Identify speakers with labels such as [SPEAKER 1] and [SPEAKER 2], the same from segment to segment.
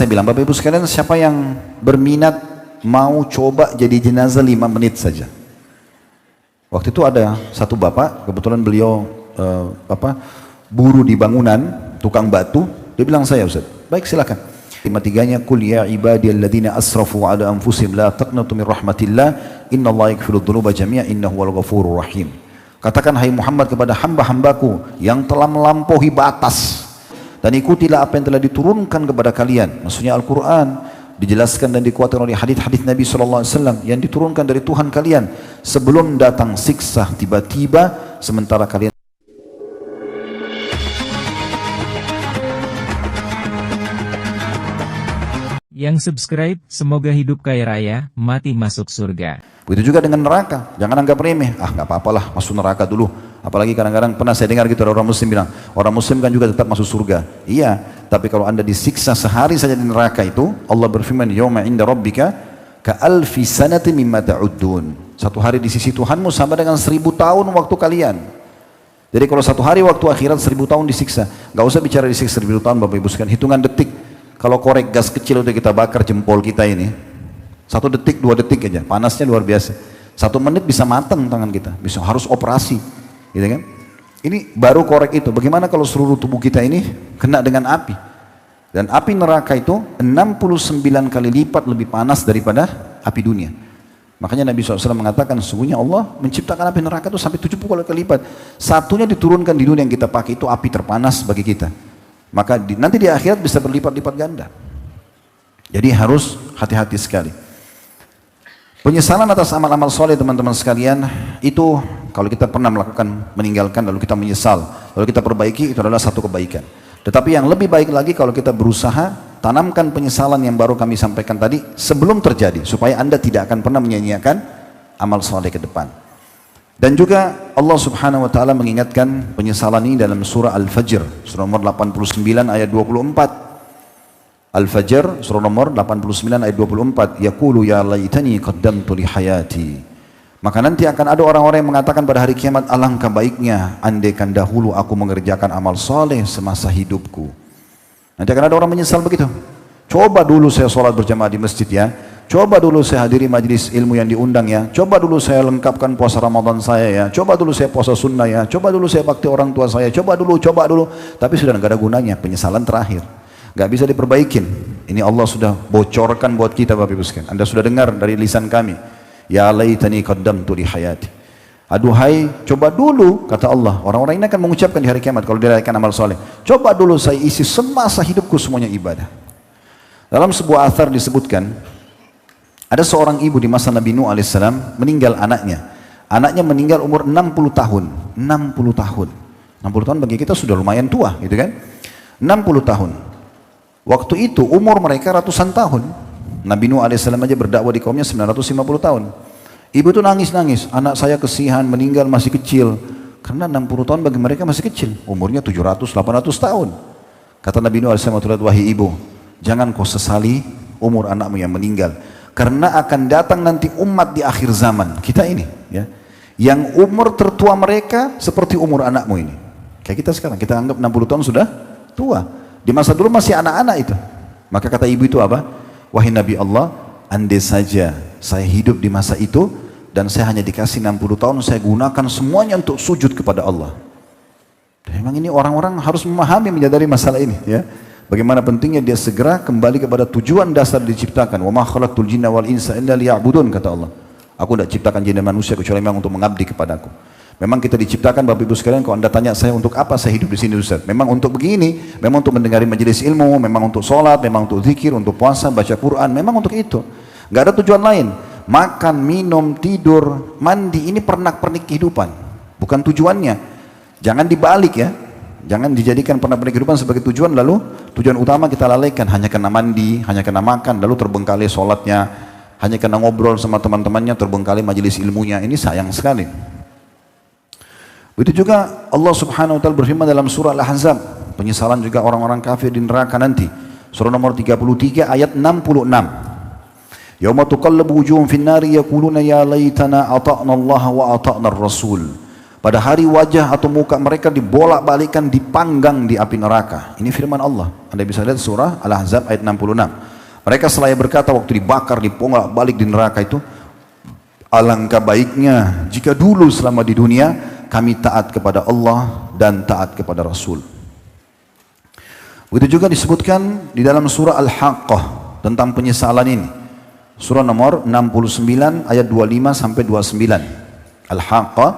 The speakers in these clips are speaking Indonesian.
[SPEAKER 1] saya bilang, Bapak Ibu sekalian, siapa yang berminat mau coba jadi jenazah 5 menit saja. Waktu itu ada satu bapak, kebetulan beliau buruh di bangunan, tukang batu. Dia bilang saya, Ustaz, baik silakan. 5-3-nya, Qul ya ibadiyalladzina asrafu ala anfusihim la taqnatu min rahmatillah innallaha yaghfiru dzunuba jami'a innahu wal ghafurur rahim. Katakan hai Muhammad kepada hamba-hambaku yang telah melampaui batas, dan ikutilah apa yang telah diturunkan kepada kalian. Maksudnya Al-Quran dijelaskan dan dikuatkan oleh hadis-hadis Nabi SAW yang diturunkan dari Tuhan kalian sebelum datang siksa tiba-tiba sementara kalian
[SPEAKER 2] yang subscribe, semoga hidup kaya raya, mati masuk surga.
[SPEAKER 1] Begitu juga dengan neraka, jangan anggap remeh. Nggak apa-apalah, masuk neraka dulu. Apalagi kadang-kadang pernah saya dengar gitu orang muslim bilang, orang muslim kan juga tetap masuk surga. Iya, tapi kalau anda disiksa sehari saja di neraka itu, Allah berfirman, Yawma inda rabbika ka'alfi sanati mimma ta'uddun. Satu hari di sisi Tuhanmu sama dengan 1000 tahun waktu kalian. Jadi kalau satu hari waktu akhirat 1000 tahun disiksa, nggak usah bicara disiksa 1000 tahun, Bapak Ibu sekalian, hitungan detik. Kalau korek gas kecil udah kita bakar jempol kita ini, 1 detik, 2 detik aja, panasnya luar biasa. 1 menit bisa matang tangan kita, bisa harus operasi, gitu kan? Ini baru korek itu. Bagaimana kalau seluruh tubuh kita ini kena dengan api? Dan api neraka itu 69 kali lipat lebih panas daripada api dunia. Makanya Nabi SAW mengatakan, sesungguhnya Allah menciptakan api neraka itu sampai 70 kali lipat. Satunya diturunkan di dunia yang kita pakai itu api terpanas bagi kita. Maka nanti di akhirat bisa berlipat-lipat ganda. Jadi harus hati-hati sekali. Penyesalan atas amal-amal soleh teman-teman sekalian, itu kalau kita pernah melakukan, meninggalkan lalu kita menyesal, lalu kita perbaiki, itu adalah satu kebaikan. Tetapi yang lebih baik lagi kalau kita berusaha tanamkan penyesalan yang baru kami sampaikan tadi sebelum terjadi, supaya anda tidak akan pernah menyia-nyiakan amal soleh ke depan. Dan juga Allah Subhanahu wa taala mengingatkan penyesalan ini dalam surah Al-Fajr, surah nomor 89 ayat 24. Al-Fajr, surah nomor 89 ayat 24. Yaqulu ya laitani qaddamtu li hayati. Maka nanti akan ada orang-orang yang mengatakan pada hari kiamat, alangkah baiknya andaikan dahulu aku mengerjakan amal soleh semasa hidupku. Nanti akan ada orang menyesal begitu. Coba dulu saya sholat berjamaah di masjid ya. Coba dulu saya hadiri majlis ilmu yang diundang ya. Coba dulu saya lengkapkan puasa Ramadan saya ya. Coba dulu saya puasa sunnah ya. Coba dulu saya bakti orang tua saya. Coba dulu. Tapi sudah nggak ada gunanya. Penyesalan terakhir. Nggak bisa diperbaikin. Ini Allah sudah bocorkan buat kita Bapak Ibu sekalian. Anda sudah dengar dari lisan kami. Ya laitani qaddamtu li hayati. Aduhai, coba dulu, kata Allah. Orang-orang ini akan mengucapkan di hari kiamat kalau dirayakan amal soleh. Coba dulu saya isi semasa hidupku semuanya ibadah. Dalam sebuah athar disebutkan, ada seorang ibu di masa Nabi Nuh alaihissalam meninggal anaknya. Anaknya meninggal umur 60 tahun. 60 tahun. 60 tahun bagi kita sudah lumayan tua, gitu kan? 60 tahun. Waktu itu umur mereka ratusan tahun. Nabi Nuh alaihissalam aja berdakwah di kaumnya 950 tahun. Ibu itu nangis-nangis. Anak saya kesihan, meninggal masih kecil. Karena 60 tahun bagi mereka masih kecil. Umurnya 700-800 tahun. Kata Nabi Nuh alaihissalam, wahai ibu, jangan kau sesali umur anakmu yang meninggal. Karena akan datang nanti umat di akhir zaman kita ini ya, yang umur tertua mereka seperti umur anakmu ini. Kayak kita sekarang, kita anggap 60 tahun sudah tua. Di masa dulu masih anak-anak itu. Maka kata ibu itu apa? Wahai Nabi Allah, andai saja saya hidup di masa itu dan saya hanya dikasih 60 tahun, saya gunakan semuanya untuk sujud kepada Allah. Dan memang ini orang-orang harus memahami, menyadari masalah ini ya. Bagaimana pentingnya dia segera kembali kepada tujuan dasar diciptakan. Wa ma khalaqtul jinna wal insa illa liya'budun, kata Allah. Aku tidak ciptakan jin dan manusia kecuali memang untuk mengabdi kepadaku. Memang kita diciptakan Bapak Ibu sekalian, kalau anda tanya saya untuk apa saya hidup di sini Ustaz? Memang untuk begini, memang untuk mendengari majelis ilmu, memang untuk sholat, memang untuk zikir, untuk puasa, baca Quran, memang untuk itu. Gak ada tujuan lain. Makan, minum, tidur, mandi, ini pernak-pernik kehidupan. Bukan tujuannya. Jangan dibalik ya. Jangan dijadikan pernak-pernik kehidupan sebagai tujuan, lalu tujuan utama kita lalaikan. Hanya karena mandi, hanya karena makan, lalu terbengkalai sholatnya. Hanya karena ngobrol sama teman-temannya, terbengkalai majelis ilmunya. Ini sayang sekali. Begitu juga Allah Subhanahu wa taala berfirman dalam surah Al-Ahzab, penyesalan juga orang-orang kafir di neraka nanti. Surah nomor 33 ayat 66. Yauma tuqallabu wujuhum fin nari yaquluna ya laitana ata'na Allah wa ata'na ar-rasul. Pada hari wajah atau muka mereka dibolak-balikkan, dipanggang di api neraka. Ini firman Allah. Anda bisa lihat surah Al-Ahzab ayat 66. Mereka selaya berkata waktu dibakar, dibolak-balik di neraka itu, alangkah baiknya jika dulu selama di dunia kami taat kepada Allah dan taat kepada Rasul. Begitu juga disebutkan di dalam surah Al-Haqqah tentang penyesalan ini. Surah nomor 69 ayat 25 sampai 29. Al-Haqqah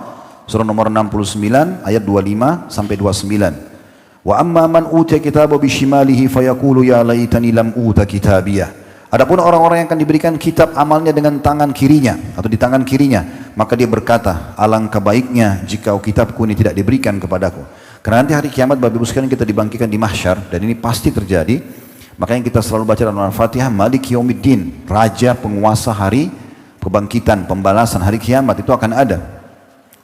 [SPEAKER 1] surah nomor 69 ayat 25 sampai 29. Wa amma man utiya kitabahu bishimalihi fayaqulu ya laitani lam uta kitabiyah. Adapun orang-orang yang akan diberikan kitab amalnya dengan tangan kirinya atau di tangan kirinya, maka dia berkata, alangkah baiknya jika kitabku ini tidak diberikan kepadaku. Karena nanti hari kiamat Bapak Ibu sekalian kita dibangkitkan di mahsyar, dan ini pasti terjadi. Makanya kita selalu baca dalam Al-Fatihah, Malik Yaumiddin, Raja penguasa hari kebangkitan, pembalasan hari kiamat itu akan ada.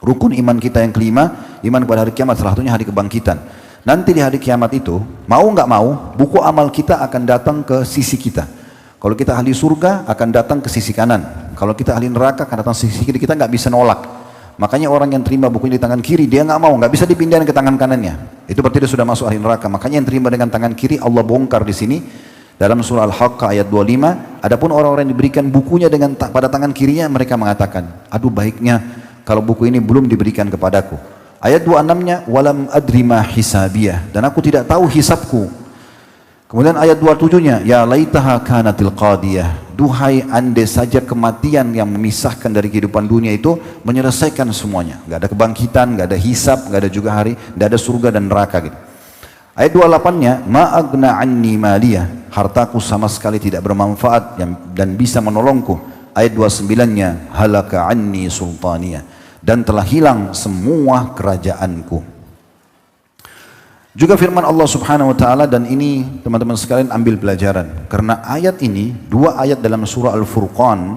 [SPEAKER 1] Rukun iman kita yang kelima, iman kepada hari kiamat, salah satunya hari kebangkitan. Nanti di hari kiamat itu, mau nggak mau, buku amal kita akan datang ke sisi kita. Kalau kita ahli surga, akan datang ke sisi kanan. Kalau kita ahli neraka, akan datang ke sisi kiri. Kita nggak bisa nolak. Makanya orang yang terima bukunya di tangan kiri, dia nggak mau, nggak bisa dipindahin ke tangan kanannya. Itu berarti dia sudah masuk ahli neraka. Makanya yang terima dengan tangan kiri, Allah bongkar di sini. Dalam surah Al-Haqqah ayat 25, adapun orang-orang yang diberikan bukunya dengan pada tangan kirinya, mereka mengatakan, aduh baiknya kalau buku ini belum diberikan kepadaku. Ayat 26-nya, walam adri ma hisabiyah, dan aku tidak tahu hisabku. Kemudian ayat 27-nya, ya laitaha kanatil qadiyah, duhai andai saja kematian yang memisahkan dari kehidupan dunia itu menyelesaikan semuanya. Gak ada kebangkitan, gak ada hisab, gak ada juga hari, gak ada surga dan neraka gitu. Ayat 28-nya, ma agna anni maliyah, hartaku sama sekali tidak bermanfaat dan bisa menolongku. Ayat 29-nya, halaka anni sultaniyah, dan telah hilang semua kerajaanku. Juga firman Allah Subhanahu wa taala, dan ini teman-teman sekalian ambil pelajaran, karena ayat ini, dua ayat dalam surah Al-Furqan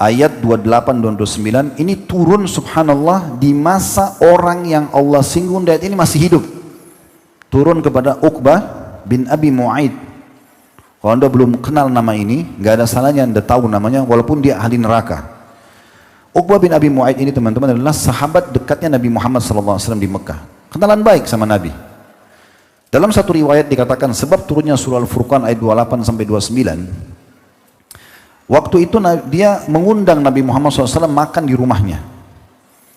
[SPEAKER 1] ayat 28 dan 29 ini turun subhanallah di masa orang yang Allah singgung di ayat ini masih hidup. Turun kepada Uqbah bin Abi Mu'aid. Kalau anda belum kenal nama ini, nggak ada salahnya anda tahu namanya walaupun dia ahli neraka. Uqbah bin Abi Mu'aid ini teman-teman adalah sahabat dekatnya Nabi Muhammad SAW di Mekah. Kenalan baik sama Nabi. Dalam satu riwayat dikatakan sebab turunnya surah Al-Furqan ayat 28 sampai 29. Waktu itu dia mengundang Nabi Muhammad SAW makan di rumahnya.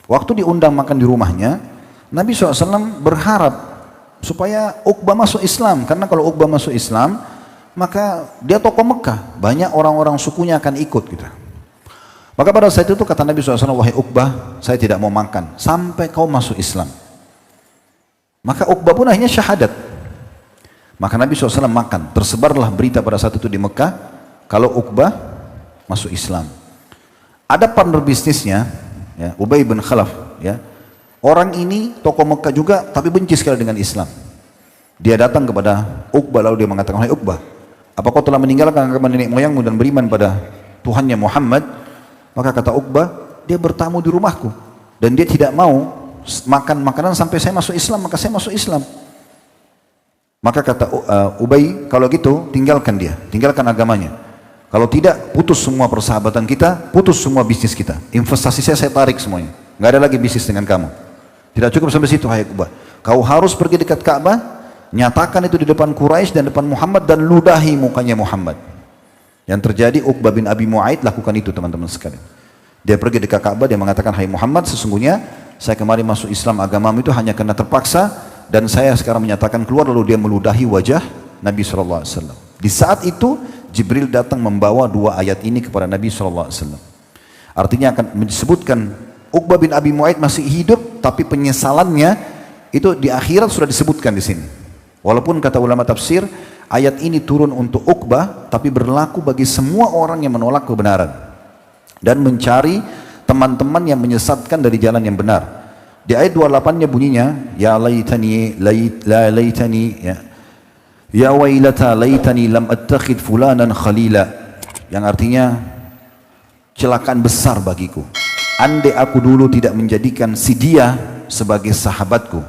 [SPEAKER 1] Waktu diundang makan di rumahnya, Nabi SAW berharap supaya Uqbah masuk Islam. Karena kalau Uqbah masuk Islam, maka dia tokoh Mekah. Banyak orang-orang sukunya akan ikut gitu. Maka pada saat itu kata Nabi SAW, wahai Uqbah, saya tidak mau makan sampai kau masuk Islam. Maka Uqbah pun akhirnya syahadat. Maka Nabi SAW makan. Tersebarlah berita pada saat itu di Mekah, kalau Uqbah masuk Islam. Ada partner bisnisnya, ya, Ubay bin Khalaf. Ya. Orang ini tokoh Mekah juga, tapi benci sekali dengan Islam. Dia datang kepada Uqbah, lalu dia mengatakan, wahai Uqbah, apa kau telah meninggalkan agama nenek moyangmu dan beriman pada Tuhannya Muhammad? Maka kata Uqbah, dia bertamu di rumahku dan dia tidak mau makan makanan sampai saya masuk Islam, maka saya masuk Islam. Maka kata Ubay, kalau gitu tinggalkan dia, tinggalkan agamanya. Kalau tidak, putus semua persahabatan kita, putus semua bisnis kita. Investasi saya tarik semuanya. Nggak ada lagi bisnis dengan kamu. Tidak cukup sampai situ, hai Uqbah. Kau harus pergi dekat Ka'bah, nyatakan itu di depan Quraisy dan depan Muhammad dan ludahi mukanya Muhammad. Yang terjadi Uqbah bin Abi Mu'aid lakukan itu teman-teman sekalian. Dia pergi dekat Ka'bah, dia mengatakan, hai Muhammad, sesungguhnya saya kemarin masuk Islam agamamu itu hanya karena terpaksa, dan saya sekarang menyatakan keluar, lalu dia meludahi wajah Nabi SAW. Di saat itu Jibril datang membawa dua ayat ini kepada Nabi SAW. Artinya akan disebutkan Uqbah bin Abi Mu'aid masih hidup, tapi penyesalannya itu di akhirat sudah disebutkan di sini. Walaupun kata ulama tafsir, ayat ini turun untuk Uqbah, tapi berlaku bagi semua orang yang menolak kebenaran dan mencari teman-teman yang menyesatkan dari jalan yang benar. Di ayat 28-nya bunyinya, ya laitani ya wailata laitani lam attakhid fulanan khalila, yang artinya celakaan besar bagiku. Andai aku dulu tidak menjadikan si dia sebagai sahabatku.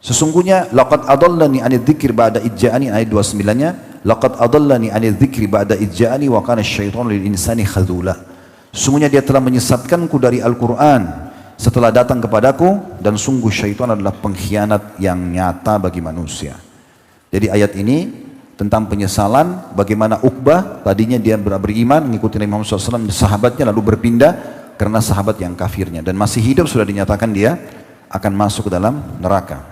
[SPEAKER 1] Sesungguhnya laqad adallani 'anil dzikri ba'da idja'ani, ayat 29-nya, laqad adallani 'anil dzikri ba'da idja'ani wa kana asy-syaitanu lil insani khadzula. Sungguhnya dia telah menyesatkanku dari Al-Quran setelah datang kepadaku, dan sungguh syaitan adalah pengkhianat yang nyata bagi manusia. Jadi ayat ini tentang penyesalan bagaimana Uqbah tadinya dia beriman mengikuti Nabi Muhammad SAW, sahabatnya, lalu berpindah karena sahabat yang kafirnya, dan masih hidup sudah dinyatakan dia akan masuk ke dalam neraka.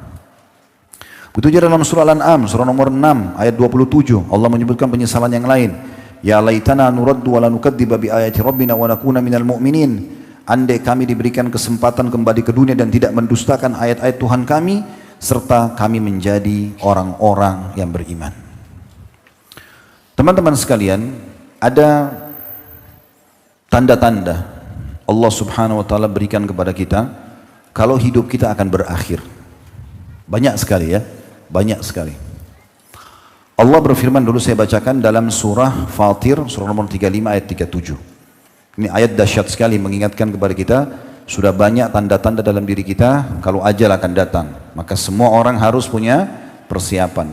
[SPEAKER 1] Begitu juga dalam surah Al-An'am, surah nomor 6 ayat 27, Allah menyebutkan penyesalan yang lain. Ya laitana nuraddu wa la nukadziba bi ayati rabbina wa nakuna minal mu'minin. Andai kami diberikan kesempatan kembali ke dunia dan tidak mendustakan ayat-ayat Tuhan kami, serta kami menjadi orang-orang yang beriman. Teman-teman sekalian, ada tanda-tanda Allah Subhanahu wa taala berikan kepada kita kalau hidup kita akan berakhir. Banyak sekali ya, banyak sekali. Allah berfirman, dulu saya bacakan dalam surah Fatir, surah nomor 35 ayat 37. Ini ayat dahsyat sekali mengingatkan kepada kita, sudah banyak tanda-tanda dalam diri kita kalau ajal akan datang. Maka semua orang harus punya persiapan.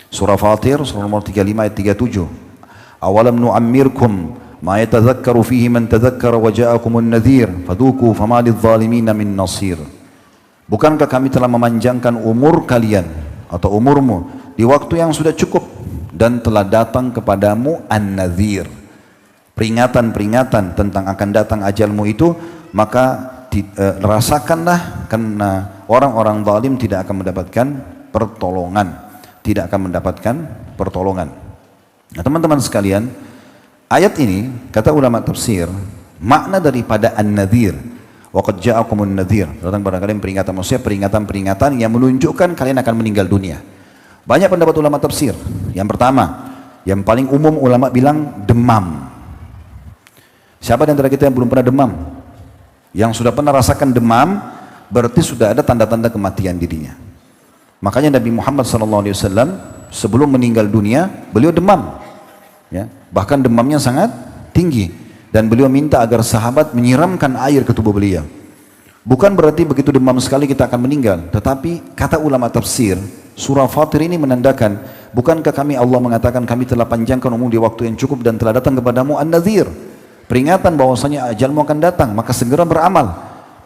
[SPEAKER 1] Surah Fatir, surah nomor 35 ayat 37. Awalam nu'ammirkum ma yatadzakkaru fihi man tadzakkara wa ja'akumun nadhir fadhuku fama lidh-dhalimina min nasir. Bukankah kami telah memanjangkan umur kalian atau umurmu di waktu yang sudah cukup, dan telah datang kepadamu an-nadhir, peringatan-peringatan tentang akan datang ajalmu itu, maka rasakanlah, karena orang-orang zalim tidak akan mendapatkan pertolongan, tidak akan mendapatkan pertolongan. Nah, teman-teman sekalian, ayat ini kata ulama tafsir, makna daripada an-nadhir, waqad ja'akumun nadhir, datang kepada kalian peringatan, maksudnya peringatan-peringatan yang menunjukkan kalian akan meninggal dunia. Banyak pendapat ulama tafsir. Yang pertama, yang paling umum ulama bilang demam. Siapa di antara kita yang belum pernah demam? Yang sudah pernah rasakan demam, berarti sudah ada tanda-tanda kematian dirinya. Makanya Nabi Muhammad SAW sebelum meninggal dunia, beliau demam. Ya, bahkan demamnya sangat tinggi. Dan beliau minta agar sahabat menyiramkan air ke tubuh beliau. Bukan berarti begitu demam sekali kita akan meninggal. Tetapi kata ulama tafsir, surah Fatir ini menandakan, bukankah Allah mengatakan kami telah panjangkan umur di waktu yang cukup dan telah datang kepadamu an-nadhir, peringatan bahwasanya ajalmu akan datang, maka segera beramal.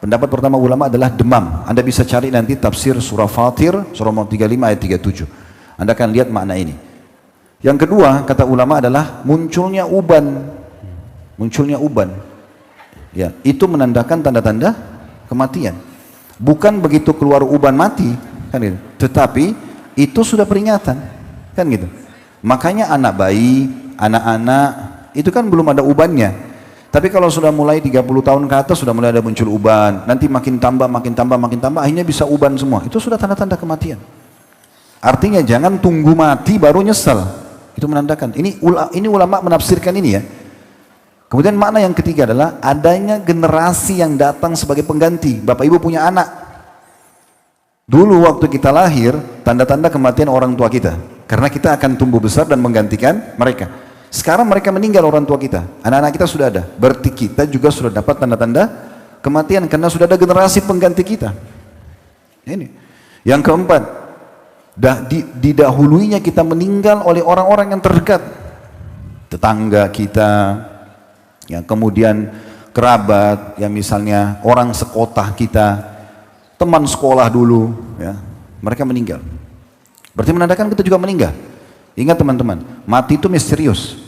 [SPEAKER 1] Pendapat pertama ulama adalah demam. Anda bisa cari nanti tafsir surah Fatir, surah 35 ayat 37. Anda akan lihat makna ini. Yang kedua, kata ulama adalah munculnya uban. Munculnya uban. Ya, itu menandakan tanda-tanda kematian. Bukan begitu keluar uban mati, kan gitu. Tetapi itu sudah peringatan, kan gitu. Makanya anak bayi, anak-anak itu kan belum ada ubannya. Tapi kalau sudah mulai 30 tahun ke atas sudah mulai ada muncul uban, nanti makin tambah, akhirnya bisa uban semua. Itu sudah tanda-tanda kematian. Artinya jangan tunggu mati baru nyesal. Itu menandakan. Ini ulama menafsirkan ini ya. Kemudian makna yang ketiga adalah adanya generasi yang datang sebagai pengganti. Bapak ibu punya anak. Dulu waktu kita lahir, tanda-tanda kematian orang tua kita. Karena kita akan tumbuh besar dan menggantikan mereka. Sekarang mereka meninggal orang tua kita. Anak-anak kita sudah ada. Berarti kita juga sudah dapat tanda-tanda kematian. Karena sudah ada generasi pengganti kita. Ini. Yang keempat, didahulunya kita meninggal oleh orang-orang yang terdekat. Tetangga kita, ya, kemudian kerabat, yang misalnya orang sekota kita, teman sekolah dulu, ya, mereka meninggal. Berarti menandakan kita juga meninggal. Ingat teman-teman, mati itu misterius.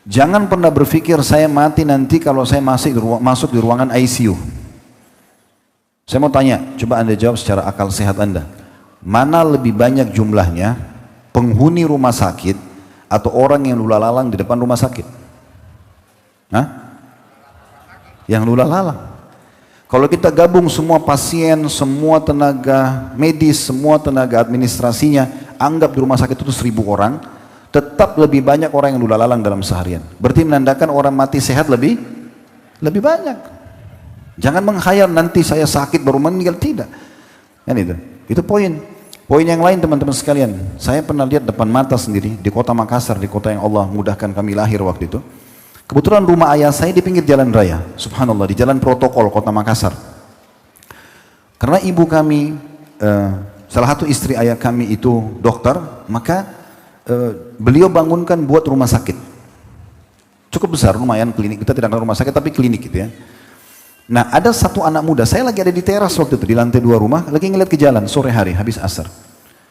[SPEAKER 1] Jangan pernah berpikir saya mati nanti kalau saya masuk di ruangan ICU. Saya mau tanya, coba Anda jawab secara akal sehat Anda. Mana lebih banyak jumlahnya penghuni rumah sakit atau orang yang lula-lalang di depan rumah sakit? Hah? Yang lula-lalang. Kalau kita gabung semua pasien, semua tenaga medis, semua tenaga administrasinya, anggap di rumah sakit itu 1000 orang, tetap lebih banyak orang yang lula-lalang dalam seharian. Berarti menandakan orang mati sehat lebih banyak. Jangan menghayal nanti saya sakit baru meninggal, tidak. Kan itu. Itu poin. Poin yang lain teman-teman sekalian, saya pernah lihat depan mata sendiri di kota Makassar, di kota yang Allah mudahkan kami lahir waktu itu. Kebetulan rumah ayah saya di pinggir jalan raya, subhanallah, di jalan protokol kota Makassar. Karena ibu kami, salah satu istri ayah kami itu dokter, maka beliau bangunkan buat rumah sakit. Cukup besar, lumayan klinik. Kita tidak ada rumah sakit, tapi klinik gitu ya. Nah, ada satu anak muda, saya lagi ada di teras waktu itu, di lantai 2 rumah, lagi ngeliat ke jalan, sore hari, habis asar.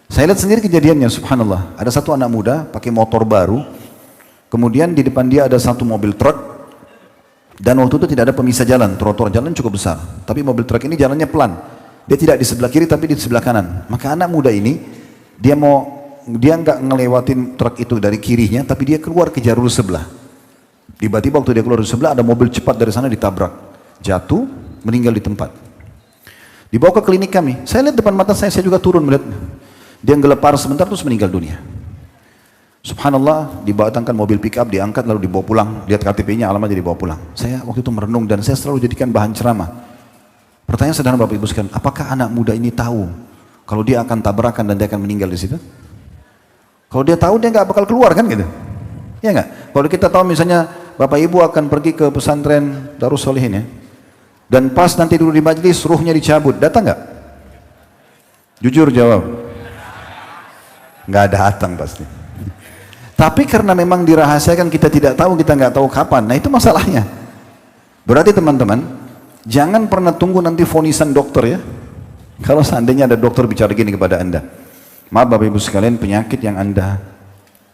[SPEAKER 1] Saya lihat sendiri kejadiannya, subhanallah. Ada satu anak muda, pakai motor baru, kemudian di depan dia ada satu mobil truk, dan waktu itu tidak ada pemisah jalan, trotoar jalan cukup besar. Tapi mobil truk ini jalannya pelan. Dia tidak di sebelah kiri, tapi di sebelah kanan. Maka anak muda ini, dia nggak ngelewatin truk itu dari kirinya, tapi dia keluar ke jalur sebelah. Tiba-tiba waktu dia keluar di sebelah, ada mobil cepat dari sana ditabrak. Jatuh, meninggal di tempat. Dibawa ke klinik kami. Saya lihat depan mata saya juga turun melihat. Dia gelepar sebentar terus meninggal dunia. Subhanallah, dibatangkan mobil pick up, diangkat lalu dibawa pulang. Lihat KTP-nya, alamatnya dibawa pulang. Saya waktu itu merenung dan saya selalu jadikan bahan ceramah. Pertanyaan sederhana Bapak Ibu sekalian, apakah anak muda ini tahu kalau dia akan tabrakan dan dia akan meninggal di situ? Kalau dia tahu dia nggak bakal keluar kan gitu? Ya nggak? Kalau kita tahu misalnya Bapak Ibu akan pergi ke pesantren Darus Sholihin ya, dan pas nanti dulu di majlis ruhnya dicabut, datang nggak? Jujur jawab. Nggak datang pasti. Tapi karena memang dirahasiakan, kita tidak tahu, kita nggak tahu kapan. Nah itu masalahnya. Berarti teman-teman, jangan pernah tunggu nanti vonisan dokter ya. Kalau seandainya ada dokter bicara gini kepada anda, maaf Bapak Ibu sekalian, penyakit yang anda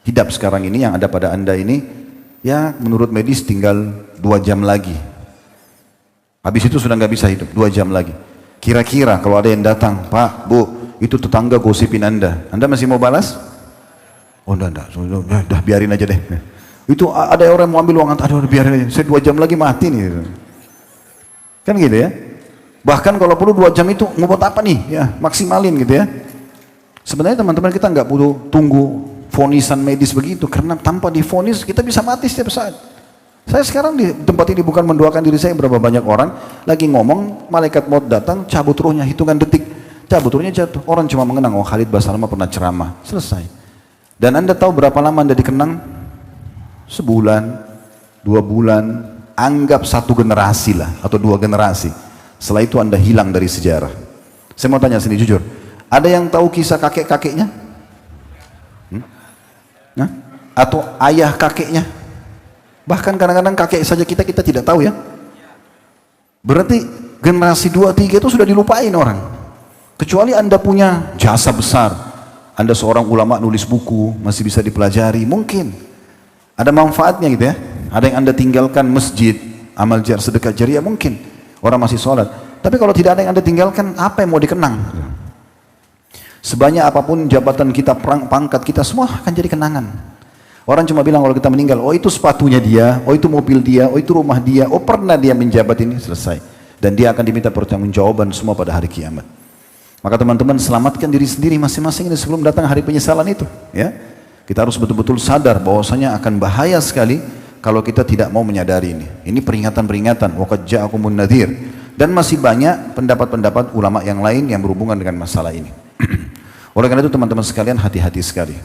[SPEAKER 1] hidap sekarang ini, yang ada pada anda ini, ya menurut medis tinggal 2 jam lagi. Habis itu sudah nggak bisa hidup, 2 jam lagi. Kira-kira kalau ada yang datang, Pak, Bu, itu tetangga gosipin anda masih mau balas? Oh enggak, udah biarin aja deh. Itu ada orang mau ambil uang, aduh biarin aja, saya 2 jam lagi mati nih. Kan gitu ya. Bahkan kalau perlu 2 jam itu ngobot apa nih? Ya maksimalin gitu ya. Sebenarnya teman-teman kita nggak perlu tunggu vonisan medis begitu, karena tanpa divonis kita bisa mati setiap saat. Saya sekarang di tempat ini bukan mendoakan diri saya, berapa banyak orang lagi ngomong, malaikat maut datang, cabut ruhnya hitungan detik, cabut ruhnya jatuh. Orang cuma mengenang, oh Khalid Basalamah pernah ceramah, selesai. Dan anda tahu berapa lama anda dikenang? Sebulan, 2 bulan, anggap 1 generasi lah, atau 2 generasi. Setelah itu anda hilang dari sejarah. Saya mau tanya sini jujur, ada yang tahu kisah kakek-kakeknya? Nah? Atau ayah kakeknya? Bahkan kadang-kadang kakek saja kita tidak tahu ya. Berarti generasi 2, 3 itu sudah dilupain orang. Kecuali anda punya jasa besar, anda seorang ulama nulis buku, masih bisa dipelajari, mungkin ada manfaatnya gitu ya. Ada yang anda tinggalkan masjid, amal sedekah jariah, mungkin orang masih sholat. Tapi kalau tidak ada yang anda tinggalkan, apa yang mau dikenang? Sebanyak apapun jabatan kita, pangkat kita, semua akan jadi kenangan. Orang cuma bilang kalau kita meninggal, oh itu sepatunya dia, oh itu mobil dia, oh itu rumah dia, oh pernah dia menjabat ini, selesai. Dan dia akan diminta pertanggungjawaban semua pada hari kiamat. Maka teman-teman selamatkan diri sendiri masing-masing ini sebelum datang hari penyesalan itu. Ya, kita harus betul-betul sadar bahwasanya akan bahaya sekali kalau kita tidak mau menyadari ini. Ini peringatan-peringatan. Waqad ja'akumun nadhir. Dan masih banyak pendapat-pendapat ulama yang lain yang berhubungan dengan masalah ini. Oleh karena itu teman-teman sekalian hati-hati sekali.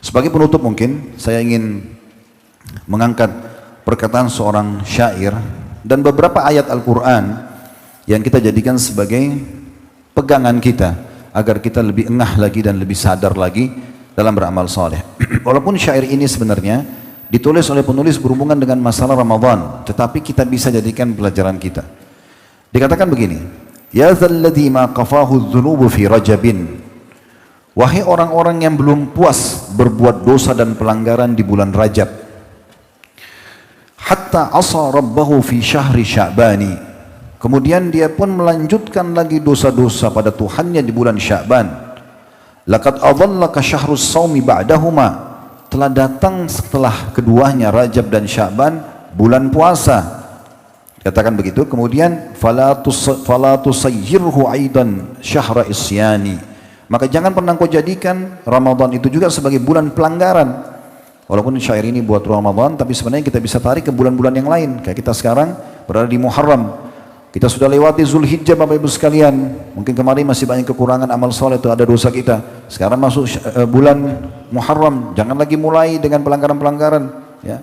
[SPEAKER 1] Sebagai penutup mungkin saya ingin mengangkat perkataan seorang syair dan beberapa ayat Al-Quran yang kita jadikan sebagai pegangan kita agar kita lebih engah lagi dan lebih sadar lagi dalam beramal saleh. Walaupun syair ini sebenarnya ditulis oleh penulis berhubungan dengan masalah Ramadan, tetapi kita bisa jadikan pelajaran kita. Dikatakan begini, ya dzalladzi ma qafahu dzunubu fi rajabin. Wahai orang-orang yang belum puas berbuat dosa dan pelanggaran di bulan Rajab. Hatta asa rabbahu fi syahri sya'bani. Kemudian dia pun melanjutkan lagi dosa-dosa pada Tuhannya di bulan Sya'ban. Laqad adallaka syahrus shaumi ba'dahuma. Telah datang setelah keduanya Rajab dan Sya'ban bulan puasa. Katakan begitu. Kemudian fala tusayyirhu aidan syahra isyani. Maka jangan pernah kau jadikan Ramadan itu juga sebagai bulan pelanggaran. Walaupun syair ini buat Ramadan, tapi sebenarnya kita bisa tarik ke bulan-bulan yang lain. Kayak kita sekarang berada di Muharram. Kita sudah lewati Zulhijjah Bapak Ibu sekalian. Mungkin kemarin masih banyak kekurangan amal soleh, itu ada dosa kita. Sekarang masuk bulan Muharram, jangan lagi mulai dengan pelanggaran-pelanggaran. Ya.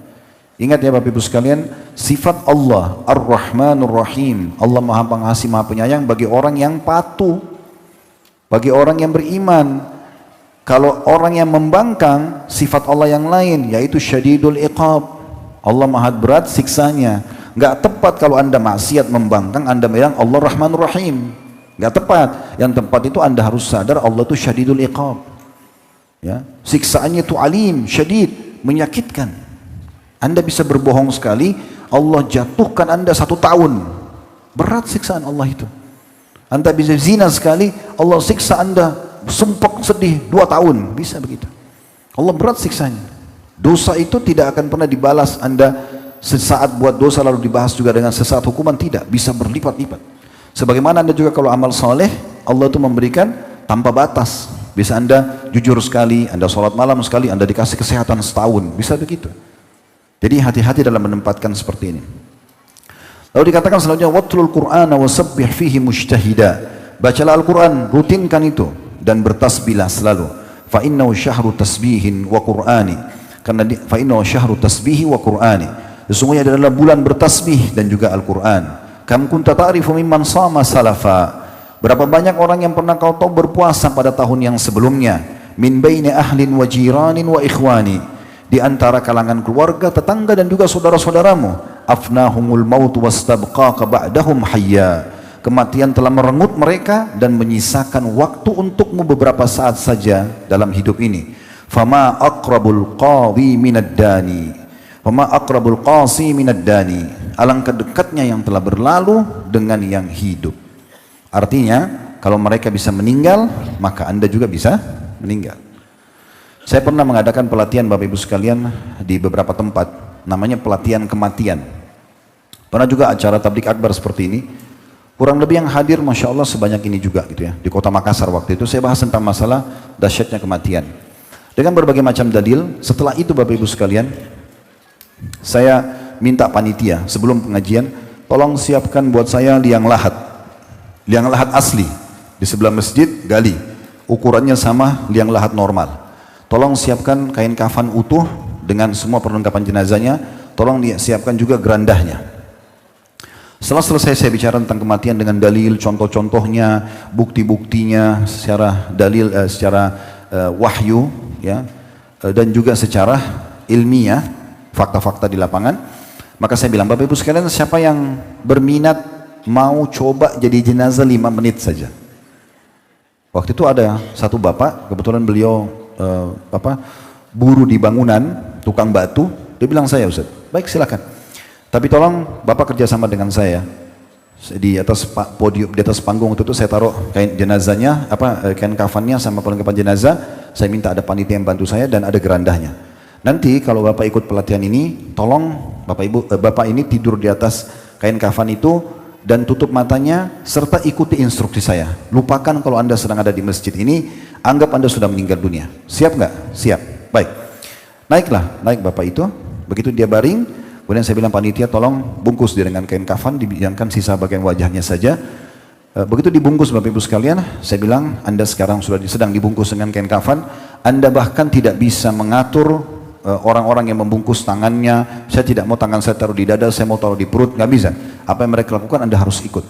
[SPEAKER 1] Ingat ya Bapak Ibu sekalian, sifat Allah Ar-Rahmanur Rahim. Allah Maha Pengasih Maha Penyayang bagi orang yang patuh, bagi orang yang beriman. Kalau orang yang membangkang sifat Allah yang lain, yaitu Syadidul Iqab, Allah maha berat siksanya. Nggak tepat kalau anda maksiat membangkang, anda bilang Allah Rahmanur Rahim. Nggak tepat. Yang tepat itu anda harus sadar Allah itu syadidul iqab. Ya, siksaannya itu alim, syadid, menyakitkan. Anda bisa berbohong sekali, Allah jatuhkan anda 1 tahun. Berat siksaan Allah itu. Anda bisa zina sekali, Allah siksa anda sumpah sedih 2 tahun. Bisa begitu. Allah berat siksanya. Dosa itu tidak akan pernah dibalas anda sesaat buat dosa lalu dibahas juga dengan sesaat hukuman, tidak. Bisa berlipat-lipat. Sebagaimana anda juga kalau amal soleh, Allah itu memberikan tanpa batas. Bisa anda jujur sekali, anda sholat malam sekali, anda dikasih kesehatan setahun. Bisa begitu. Jadi hati-hati dalam menempatkan seperti ini. Lalu dikatakan selanjutnya, watlul Qur'ana wasabbih fihi mujtahida. Bacalah Al-Quran, rutinkan itu. Dan bertasbihlah selalu. Fa innahu syahru tasbihin wa Qur'ani. Karena fa innahu syahru tasbihi wa Qur'ani. Sesungguhnya adalah bulan bertasbih dan juga Al-Quran. Kam kunta ta'rifu mimman sama salafa. Berapa banyak orang yang pernah kau tahu berpuasa pada tahun yang sebelumnya. Min baini ahlin wa jiranin wa ikhwani. Di antara kalangan keluarga, tetangga dan juga saudara-saudaramu. Afnahumul maut wastabqaka ba'dahum hayya. Kematian telah merenggut mereka dan menyisakan waktu untukmu beberapa saat saja dalam hidup ini. Fama aqrabul qadi minad dani. Fama aqrabul qasi minad dani. Alangkah dekatnya yang telah berlalu dengan yang hidup. Artinya, kalau mereka bisa meninggal, maka anda juga bisa meninggal. Saya pernah mengadakan pelatihan Bapak Ibu sekalian di beberapa tempat, namanya pelatihan kematian. Pernah juga acara tablik akbar seperti ini. Kurang lebih yang hadir, Masya Allah sebanyak ini juga gitu ya. Di kota Makassar waktu itu, saya bahas tentang masalah dahsyatnya kematian. Dengan berbagai macam dalil, setelah itu Bapak Ibu sekalian, saya minta panitia sebelum pengajian, tolong siapkan buat saya liang lahat. Liang lahat asli di sebelah masjid gali, ukurannya sama liang lahat normal. Tolong siapkan kain kafan utuh dengan semua perlengkapan jenazahnya. Tolong siapkan juga gerandahnya. Setelah selesai saya bicara tentang kematian dengan dalil, contoh-contohnya, bukti-buktinya secara dalil, secara wahyu, ya, dan juga secara ilmiah, fakta-fakta di lapangan. Maka saya bilang, Bapak Ibu sekalian, siapa yang berminat mau coba jadi jenazah 5 menit saja. Waktu itu ada satu bapak, kebetulan beliau buruh di bangunan, tukang batu. Dia bilang, saya Ustaz, baik silakan. Tapi tolong bapak kerjasama dengan saya. Di atas podium, di atas panggung itu saya taruh kain jenazahnya, kain kafannya sama perlengkapan jenazah. Saya minta ada panitia yang bantu saya dan ada gerandahnya. Nanti kalau bapak ikut pelatihan ini, tolong bapak ini tidur di atas kain kafan itu dan tutup matanya serta ikuti instruksi saya. Lupakan kalau anda sedang ada di masjid ini, anggap anda sudah meninggal dunia. Siap nggak? Siap. Baik. Naik bapak itu. Begitu dia baring, kemudian saya bilang panitia tolong bungkus dia dengan kain kafan, dibiarkan sisa bagian wajahnya saja. Begitu dibungkus Bapak Ibu sekalian, saya bilang anda sekarang sudah sedang dibungkus dengan kain kafan. Anda bahkan tidak bisa mengatur orang-orang yang membungkus tangannya. Saya tidak mau tangan saya taruh di dada, saya mau taruh di perut, nggak bisa. Apa yang mereka lakukan anda harus ikut.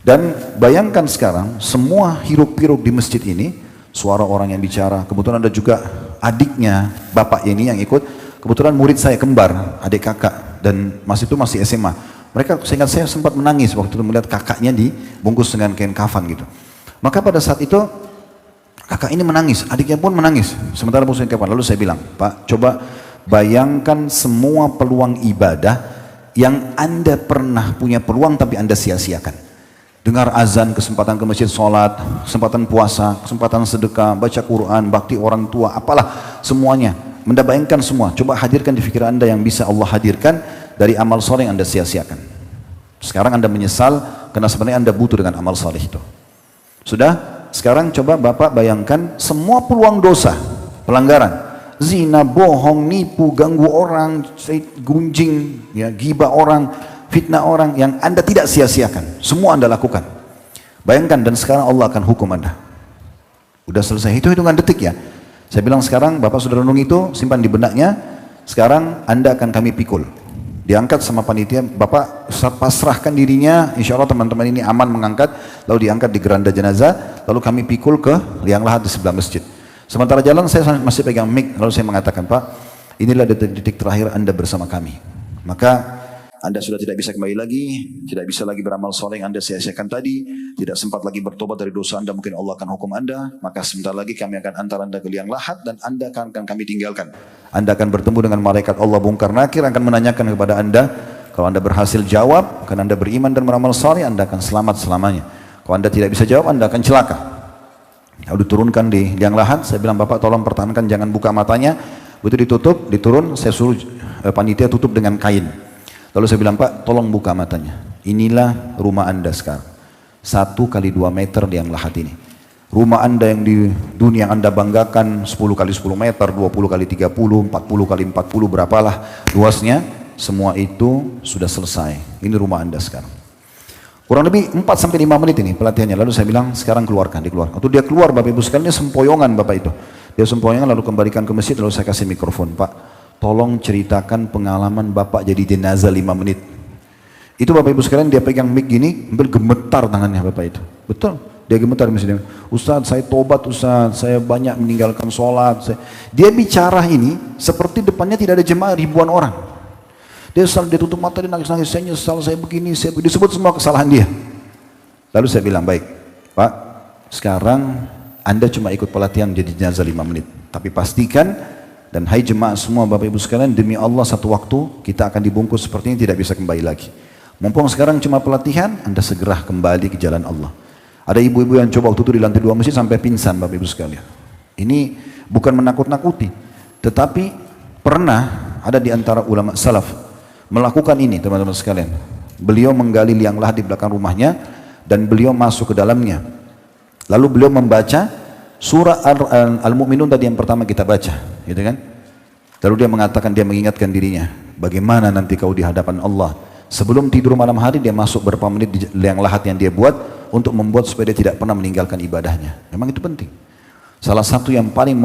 [SPEAKER 1] Dan bayangkan sekarang semua hiruk-pikuk di masjid ini, suara orang yang bicara. Kebetulan ada juga adiknya bapak ini yang ikut. Kebetulan murid saya kembar, adik kakak, dan itu masih SMA. Mereka, seingat saya sempat menangis waktu itu melihat kakaknya dibungkus dengan kain kafan gitu. Maka pada saat itu kakak ini menangis, adiknya pun menangis. Sementara bungkus kain kafan. Lalu saya bilang, Pak, coba bayangkan semua peluang ibadah yang anda pernah punya peluang tapi anda sia-siakan. Dengar azan, kesempatan ke masjid sholat, kesempatan puasa, kesempatan sedekah, baca Quran, bakti orang tua, apalah semuanya. Anda bayangkan semua, coba hadirkan di pikiran anda yang bisa Allah hadirkan dari amal soleh yang anda sia-siakan. Sekarang anda menyesal karena sebenarnya anda butuh dengan amal soleh itu. Sudah? Sekarang coba bapak bayangkan semua peluang dosa, pelanggaran. Zina, bohong, nipu, ganggu orang, gunjing, ya, gibah orang, fitnah orang yang anda tidak sia-siakan. Semua anda lakukan. Bayangkan, dan sekarang Allah akan hukum anda. Udah selesai, itu hitungan detik ya. Saya bilang sekarang bapak sudah renung itu, simpan di benaknya. Sekarang anda akan kami pikul. Diangkat sama panitia, bapak pasrahkan dirinya, insya Allah teman-teman ini aman mengangkat. Lalu diangkat di geranda jenazah, lalu kami pikul ke liang lahat di sebelah masjid. Sementara jalan saya masih pegang mic, lalu saya mengatakan, Pak, inilah detik-detik terakhir anda bersama kami. Maka Anda sudah tidak bisa kembali lagi, tidak bisa lagi beramal soleh yang Anda sia-siakan tadi, tidak sempat lagi bertobat dari dosa Anda, mungkin Allah akan hukum Anda, maka sebentar lagi kami akan antar Anda ke liang lahat dan Anda akan kami tinggalkan. Anda akan bertemu dengan malaikat Allah bungkar nakir, akan menanyakan kepada Anda, kalau Anda berhasil jawab, karena Anda beriman dan beramal soleh, Anda akan selamat selamanya. Kalau Anda tidak bisa jawab, Anda akan celaka. Lalu diturunkan di liang lahat, saya bilang, Bapak tolong pertahankan, jangan buka matanya. Begitu ditutup, diturun, saya suruh panitia tutup dengan kain. Lalu saya bilang, Pak tolong buka matanya. Inilah rumah Anda sekarang. 1 kali 2 meter liang lahat ini. Rumah Anda yang di dunia Anda banggakan 10 kali 10 meter, 20 kali 30, 40 kali 40, berapalah luasnya. Semua itu sudah selesai. Ini rumah Anda sekarang. Kurang lebih 4-5 menit ini pelatihannya. Lalu saya bilang, sekarang keluarkan, dikeluarkan. Waktu dia keluar, Bapak Ibu sekalian, dia sempoyongan Bapak itu. Dia sempoyongan lalu kembalikan ke masjid, lalu saya kasih mikrofon. Pak, tolong ceritakan pengalaman Bapak jadi jenazah 5 menit. Itu Bapak Ibu sekalian, dia pegang mic gini, hampir gemetar tangannya Bapak itu. Betul, dia gemetar di sini. Ustaz, saya tobat Ustaz, saya banyak meninggalkan sholat. Dia bicara ini seperti depannya tidak ada jemaah ribuan orang. Dia tutup mata, dia nangis-nangis, saya nyesal, saya begini, disebut semua kesalahan dia. Lalu saya bilang, baik Pak, sekarang Anda cuma ikut pelatihan jadi jenazah 5 menit. Tapi pastikan, dan hai jemaah semua Bapak Ibu sekalian, demi Allah satu waktu kita akan dibungkus seperti ini, tidak bisa kembali lagi. Mumpung sekarang cuma pelatihan, Anda segera kembali ke jalan Allah. Ada ibu-ibu yang coba waktu itu di lantai 2 masjid sampai pingsan Bapak Ibu sekalian. Ini bukan menakut-nakuti, tetapi pernah ada di antara ulama salaf melakukan ini teman-teman sekalian. Beliau menggali liang lahat di belakang rumahnya dan beliau masuk ke dalamnya. Lalu beliau membaca surah Al-Mu'minun tadi yang pertama kita baca, gitu kan? Lalu dia mengatakan, dia mengingatkan dirinya, bagaimana nanti kau di hadapan Allah. Sebelum tidur malam hari dia masuk beberapa menit di liang lahat yang dia buat untuk membuat supaya dia tidak pernah meninggalkan ibadahnya. Memang itu penting. Salah satu yang paling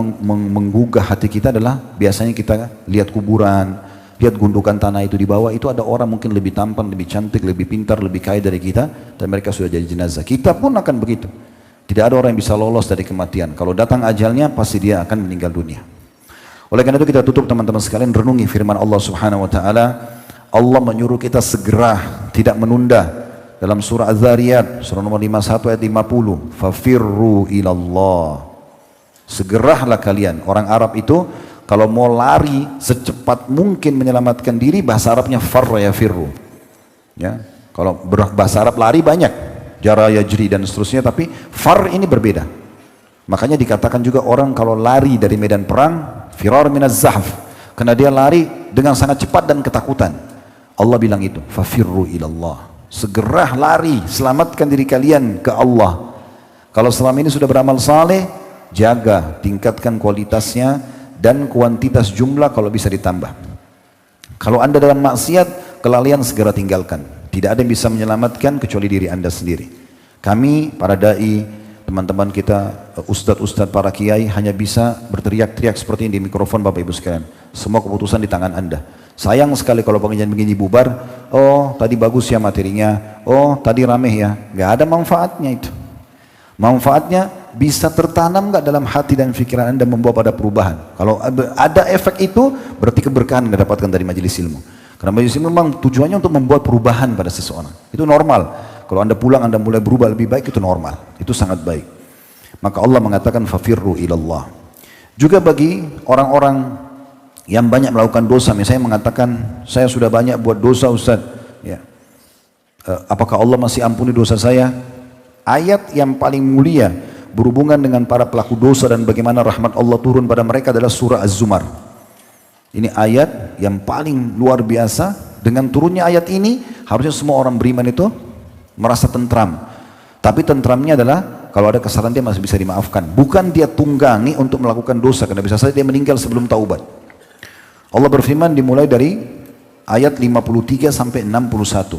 [SPEAKER 1] menggugah hati kita adalah biasanya kita lihat kuburan, lihat gundukan tanah itu di bawah, itu ada orang mungkin lebih tampan, lebih cantik, lebih pintar, lebih kaya dari kita, dan mereka sudah jadi jenazah. Kita pun akan begitu. Tidak ada orang yang bisa lolos dari kematian. Kalau datang ajalnya, pasti dia akan meninggal dunia. Oleh karena itu kita tutup teman-teman sekalian, renungi firman Allah Subhanahu wa taala. Allah menyuruh kita segera, tidak menunda. Dalam surah Az-Zariyat, surah nomor 51 ayat 50, fafirru ilallah. Segeralah kalian. Orang Arab itu kalau mau lari secepat mungkin menyelamatkan diri, bahasa Arabnya farra yafirru. Ya, kalau bahasa Arab lari banyak, jara yajri dan seterusnya, tapi far ini berbeda. Makanya dikatakan juga orang kalau lari dari medan perang, firar minaz zahf, karena dia lari dengan sangat cepat dan ketakutan. Allah bilang itu, fafirru ilallah. Segera lari, selamatkan diri kalian ke Allah. Kalau selama ini sudah beramal saleh, jaga, tingkatkan kualitasnya dan kuantitas jumlah kalau bisa ditambah. Kalau Anda dalam maksiat, kelalaian segera tinggalkan. Tidak ada yang bisa menyelamatkan kecuali diri Anda sendiri. Kami, para da'i, teman-teman kita, ustadz-ustadz, para kiai, hanya bisa berteriak-teriak seperti ini di mikrofon Bapak Ibu sekalian. Semua keputusan di tangan Anda. Sayang sekali kalau pengajian begini bubar, oh tadi bagus ya materinya, oh tadi rame ya. Gak ada manfaatnya itu. Manfaatnya bisa tertanam gak dalam hati dan pikiran Anda membawa pada perubahan. Kalau ada efek itu, berarti keberkahan yang dapatkan dari majelis ilmu. Karena majelis ilmu memang tujuannya untuk membuat perubahan pada seseorang. Itu normal. Kalau Anda pulang, Anda mulai berubah lebih baik, itu normal. Itu sangat baik. Maka Allah mengatakan fafirru ilallah. Juga bagi orang-orang yang banyak melakukan dosa, misalnya mengatakan, saya sudah banyak buat dosa Ustaz. Ya. Apakah Allah masih ampuni dosa saya? Ayat yang paling mulia berhubungan dengan para pelaku dosa dan bagaimana rahmat Allah turun pada mereka adalah surah Az-Zumar. Ini ayat yang paling luar biasa. Dengan turunnya ayat ini, harusnya semua orang beriman itu merasa tentram. Tapi tentramnya adalah kalau ada kesalahan dia masih bisa dimaafkan. Bukan dia tunggangi untuk melakukan dosa, karena bisa saja dia meninggal sebelum taubat. Allah berfirman dimulai dari ayat 53 sampai 61.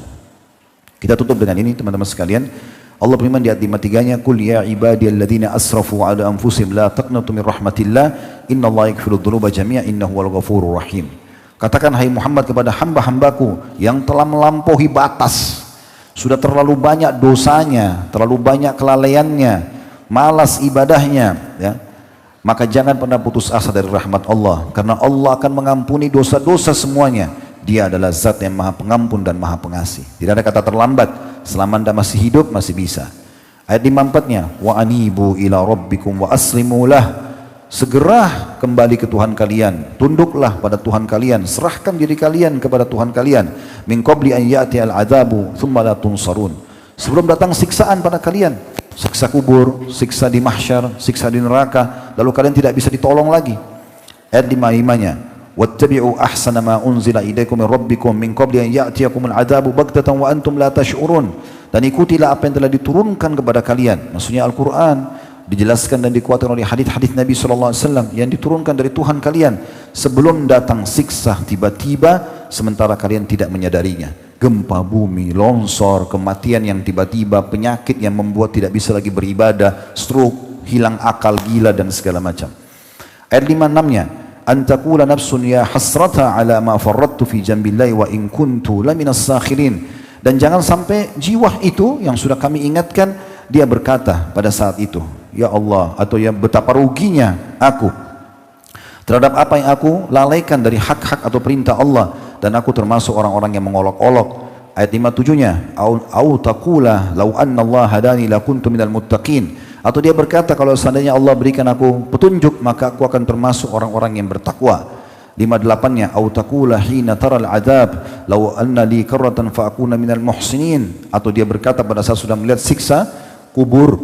[SPEAKER 1] Kita tutup dengan ini teman-teman sekalian. Allah berfirman di ayat 53-nya, "Qul ya ibadiyalladzina asrafu ala anfusihim la taqnatu min rahmatillah, innallaha yaghfiru dzunuba jami'a innahu wal ghafurur rahim." Katakan hai Muhammad kepada hamba-hambaku yang telah melampaui batas, sudah terlalu banyak dosanya, terlalu banyak kelalaiannya, malas ibadahnya, ya. Maka jangan pernah putus asa dari rahmat Allah, karena Allah akan mengampuni dosa-dosa semuanya. Dia adalah zat yang maha pengampun dan maha pengasih. Tidak ada kata terlambat. Selama anda masih hidup, masih bisa. Ayat 54-nya, wa anibu ila rabbikum wa aslimu lah. Segera kembali ke Tuhan kalian, tunduklah pada Tuhan kalian, serahkan diri kalian kepada Tuhan kalian. Min qabli an ya'ti al-'adzabu thumma la tunsarun. Sebelum datang siksaan pada kalian, siksa kubur, siksa di mahsyar, siksa di neraka, lalu kalian tidak bisa ditolong lagi. Ayat 55-nya, wattabi'u ahsana ma unzila ilaikum min rabbikum min qabli an ya'tiyakumul 'adzabu baghtatan wa antum la tash'urun. Dan ikutilah apa yang telah diturunkan kepada kalian, maksudnya Al-Quran. Dijelaskan dan dikuatkan oleh hadis-hadis Nabi SAW yang diturunkan dari Tuhan kalian sebelum datang siksa tiba-tiba sementara kalian tidak menyadarinya. Gempa bumi, longsor, kematian yang tiba-tiba, penyakit yang membuat tidak bisa lagi beribadah, stroke, hilang akal, gila dan segala macam. Ayat 56-nya, antakula nafsun ya hasrata ala ma farrattu fi jambillahi wa in kuntu laminas sakhirin. Dan jangan sampai jiwa itu yang sudah kami ingatkan, dia berkata pada saat itu, ya Allah, atau ya betapa ruginya aku terhadap apa yang aku lalaikan dari hak-hak atau perintah Allah, dan aku termasuk orang-orang yang mengolok-olok. Ayat 57-nya, au taqula law anna Allah hadani lakuntu minal muttaqin. Atau dia berkata, kalau seandainya Allah berikan aku petunjuk, maka aku akan termasuk orang-orang yang bertakwa. 58-nya, au taqula hina taral adab law anna li karratan fa akuna minal muhsinin. Atau dia berkata pada saat sudah melihat siksa kubur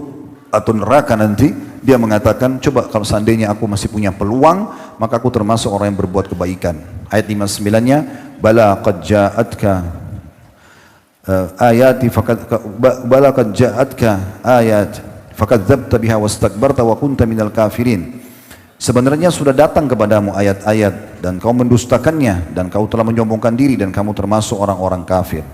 [SPEAKER 1] atau neraka nanti, dia mengatakan, coba kalau seandainya aku masih punya peluang, maka aku termasuk orang yang berbuat kebaikan. Ayat 59-nya, bala qad ja'atka ayati bala qad ja'atka ayat fakadzdzabta biha wastakbarta wa kunta minal kafirin. Sebenarnya sudah datang kepadamu ayat-ayat dan kau mendustakannya, dan kau telah menyombongkan diri, dan kamu termasuk orang-orang kafir.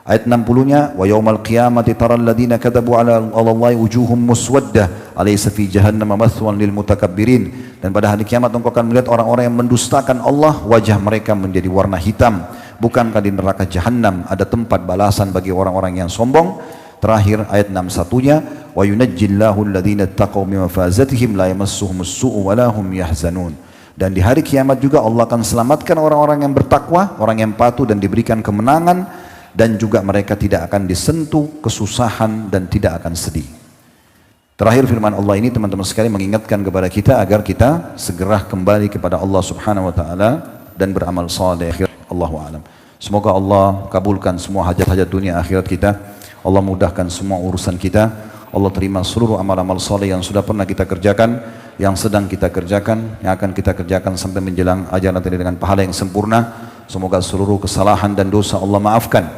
[SPEAKER 1] Ayat 60-nya, wa yaumal qiyamati taral ladina kadzabu ala Allahi wujuhum muswaddah alaysa fi jahannam mathwan lil mutakabbirin. Dan pada hari kiamat engkau akan melihat orang-orang yang mendustakan Allah, wajah mereka menjadi warna hitam. Bukankah di neraka Jahannam ada tempat balasan bagi orang-orang yang sombong? Terakhir ayat 61-nya, wa yunajjillahu alladhina taqaw min mafazatihim la yamassuhumus su'u wa la hum yahzanun. Dan di hari kiamat juga Allah akan selamatkan orang-orang yang bertakwa, orang yang patuh, dan diberikan kemenangan, dan juga mereka tidak akan disentuh kesusahan dan tidak akan sedih. Terakhir firman Allah ini teman-teman sekalian mengingatkan kepada kita agar kita segera kembali kepada Allah Subhanahu wa taala dan beramal saleh. Allahu a'lam. Semoga Allah kabulkan semua hajat-hajat dunia akhirat kita. Allah mudahkan semua urusan kita. Allah terima seluruh amal-amal saleh yang sudah pernah kita kerjakan, yang sedang kita kerjakan, yang akan kita kerjakan sampai menjelang ajal nanti dengan pahala yang sempurna. Semoga seluruh kesalahan dan dosa Allah maafkan,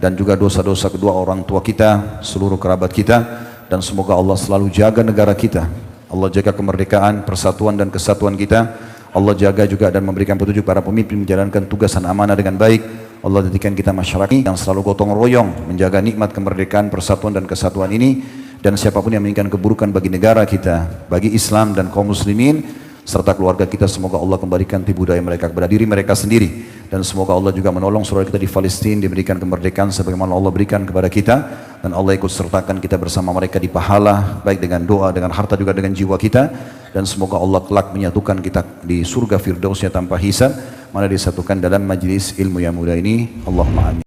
[SPEAKER 1] dan juga dosa-dosa kedua orang tua kita, seluruh kerabat kita, dan semoga Allah selalu jaga negara kita. Allah jaga kemerdekaan, persatuan dan kesatuan kita. Allah jaga juga dan memberikan petunjuk para pemimpin menjalankan tugas dan amanah dengan baik. Allah jadikan kita masyarakat yang selalu gotong royong menjaga nikmat kemerdekaan, persatuan dan kesatuan ini. Dan siapapun yang menginginkan keburukan bagi negara kita, bagi Islam dan kaum muslimin serta keluarga kita, semoga Allah kembalikan budaya mereka kepada diri mereka sendiri. Dan semoga Allah juga menolong saudara kita di Palestina diberikan kemerdekaan sebagaimana Allah berikan kepada kita, dan Allah ikut sertakan kita bersama mereka di pahala, baik dengan doa, dengan harta, juga dengan jiwa kita. Dan semoga Allah kelak menyatukan kita di surga firdausnya tanpa hisab, mana disatukan dalam majlis ilmu yang mulia ini. Allahumma amin.